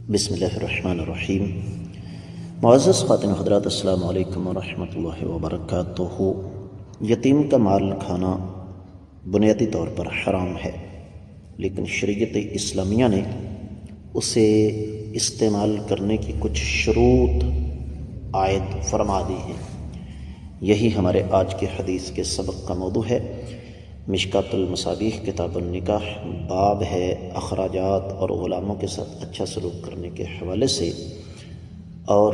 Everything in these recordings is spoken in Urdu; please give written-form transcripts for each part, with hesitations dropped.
بسم اللہ الرحمن الرحیم۔ معزز خواتین و حضرات، السلام علیکم ورحمۃ اللہ وبرکاتہ۔ یتیم کا مال کھانا بنیادی طور پر حرام ہے، لیکن شریعت اسلامیہ نے اسے استعمال کرنے کی کچھ شروط عائد فرما دی ہیں۔ یہی ہمارے آج کے حدیث کے سبق کا موضوع ہے۔ مشکات المصابیح کتاب النکاح باب ہے اخراجات اور غلاموں کے ساتھ اچھا سلوک کرنے کے حوالے سے، اور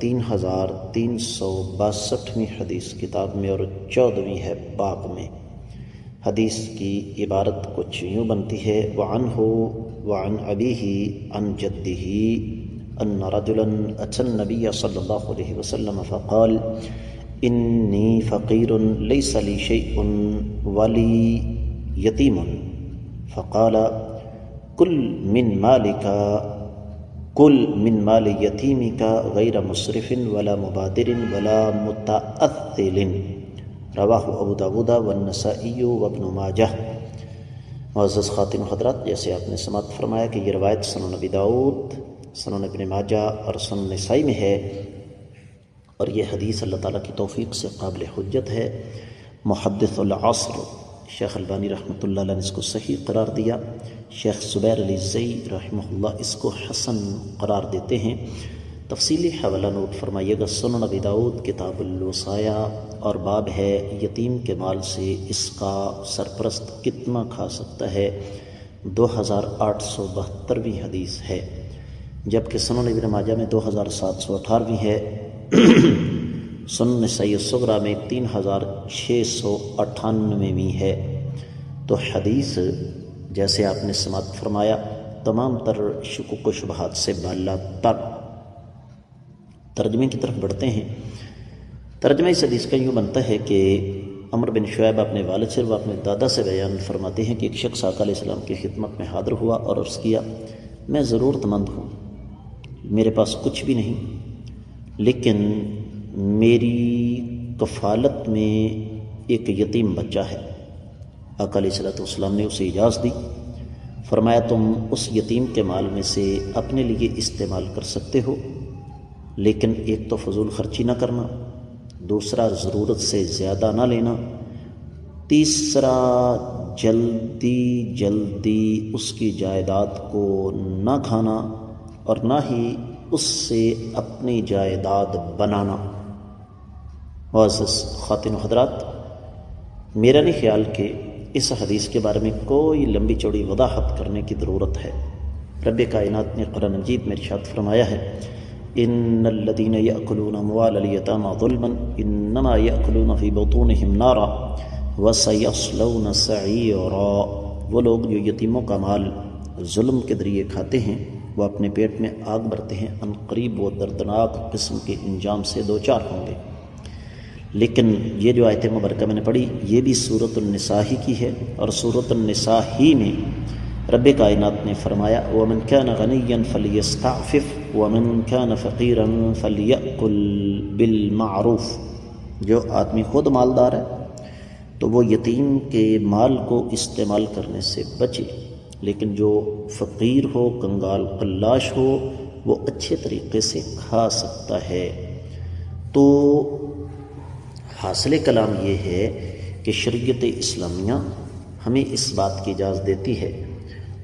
3362ویں حدیث کتاب میں اور 14ویں ہے باب میں۔ حدیث کی عبارت کچھ یوں بنتی ہے: وعنہ وعن ابیہ عن جدہ ان رجلا اتى النبی صلی اللہ علیہ وسلم فقال انی فقیر لیس لی شیء ولی یتیم فقال کل من مال یتیمک غیر مسرف ولا مبادر ولا متأثل، رواہ ابو داود والنسائی وابن ماجہ۔ معزز خواتین و حضرات، جیسے آپ نے سماعت فرمایا کہ یہ روایت سنن ابی داؤد، سنن ابن ماجہ اور سنن نسائی میں ہے، اور یہ حدیث اللہ تعالیٰ کی توفیق سے قابل حجت ہے۔ محدث العصر شیخ البانی رحمۃ اللہ علیہ نے اس کو صحیح قرار دیا، شیخ زبیر علی زئی رحمہ اللہ اس کو حسن قرار دیتے ہیں۔ تفصیلی حوالہ نوٹ فرمائیے گا، سنن ابی داؤد کتاب الوصایا، اور باب ہے یتیم کے مال سے اس کا سرپرست کتنا کھا سکتا ہے، 2872ویں حدیث ہے، جبکہ سنن ابن ماجہ میں 2718ویں ہے، سنن نسائی الصغریٰ میں 3698ویں ہے۔ تو حدیث جیسے آپ نے سماعت فرمایا تمام تر شکوک و شبہات سے بالا تر۔ ترجمے کی طرف بڑھتے ہیں۔ ترجمہ اس حدیث کا یوں بنتا ہے کہ عمر بن شعیب اپنے والد سے و اپنے دادا سے بیان فرماتے ہیں کہ ایک شخص آقا علیہ السلام کی خدمت میں حاضر ہوا اور عرض کیا: میں ضرورت مند ہوں، میرے پاس کچھ بھی نہیں، لیکن میری کفالت میں ایک یتیم بچہ ہے۔ آقا علیہ السلام نے اسے اجازت دی، فرمایا تم اس یتیم کے مال میں سے اپنے لیے استعمال کر سکتے ہو، لیکن ایک تو فضول خرچی نہ کرنا، دوسرا ضرورت سے زیادہ نہ لینا، تیسرا جلدی اس کی جائیداد کو نہ کھانا، اور نہ ہی اس سے اپنی جائیداد بنانا۔ معزز خواتین و حضرات، میرا نہیں خیال کہ اس حدیث کے بارے میں کوئی لمبی چوڑی وضاحت کرنے کی ضرورت ہے۔ رب کائنات نے قرآن مجید میں ارشاد فرمایا ہے: ان الذین یأکلون اموال الیتامی ظلما انما یأکلون فی بطونہم نارا وسیصلون سعیرا۔ وہ لوگ جو یتیموں کا مال ظلم کے ذریعے کھاتے ہیں، وہ اپنے پیٹ میں آگ بھرتے ہیں، ان قریب وہ دردناک قسم کے انجام سے دوچار ہوں گے۔ لیکن یہ جو آیت مبارکہ میں نے پڑھی، یہ بھی سورۃ النساء ہی کی ہے، اور سورۃ النساء ہی میں رب کائنات نے فرمایا: وَمَنْ كَانَ غَنِيًّا فَلْيَسْتَعْفِفْ وَمَنْ كَانَ فَقِيرًا فَلْيَأْكُلْ بِالْمَعْرُوفِ۔ جو آدمی خود مالدار ہے تو وہ یتیم کے مال کو استعمال کرنے سے بچے، لیکن جو فقیر ہو، کنگال قلاش ہو، وہ اچھے طریقے سے کھا سکتا ہے۔ تو حاصل کلام یہ ہے کہ شریعت اسلامیہ ہمیں اس بات کی اجازت دیتی ہے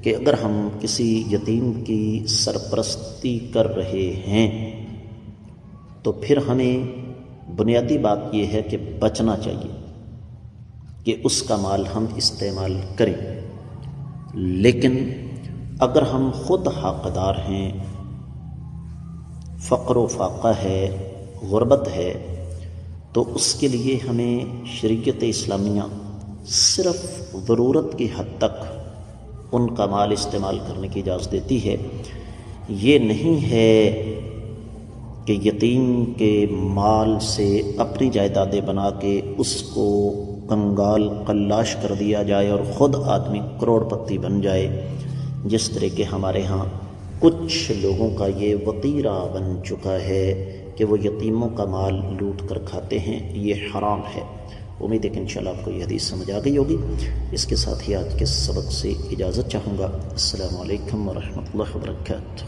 کہ اگر ہم کسی یتیم کی سرپرستی کر رہے ہیں تو پھر ہمیں بنیادی بات یہ ہے کہ بچنا چاہیے کہ اس کا مال ہم استعمال کریں، لیکن اگر ہم خود حقدار ہیں، فقر و فاقہ ہے، غربت ہے، تو اس کے لیے ہمیں شریعت اسلامیہ صرف ضرورت کی حد تک ان کا مال استعمال کرنے کی اجازت دیتی ہے۔ یہ نہیں ہے کہ یتیم کے مال سے اپنی جائیدادیں بنا کے اس کو کنگال قلاش کر دیا جائے اور خود آدمی کروڑ پتی بن جائے، جس طرح کہ ہمارے ہاں کچھ لوگوں کا یہ وتیرہ بن چکا ہے کہ وہ یتیموں کا مال لوٹ کر کھاتے ہیں۔ یہ حرام ہے۔ امید ہے کہ انشاءاللہ آپ کو یہ حدیث سمجھ آ گئی ہوگی۔ اس کے ساتھ ہی آج کے سبق سے اجازت چاہوں گا۔ السلام علیکم ورحمۃ اللہ وبرکاتہ۔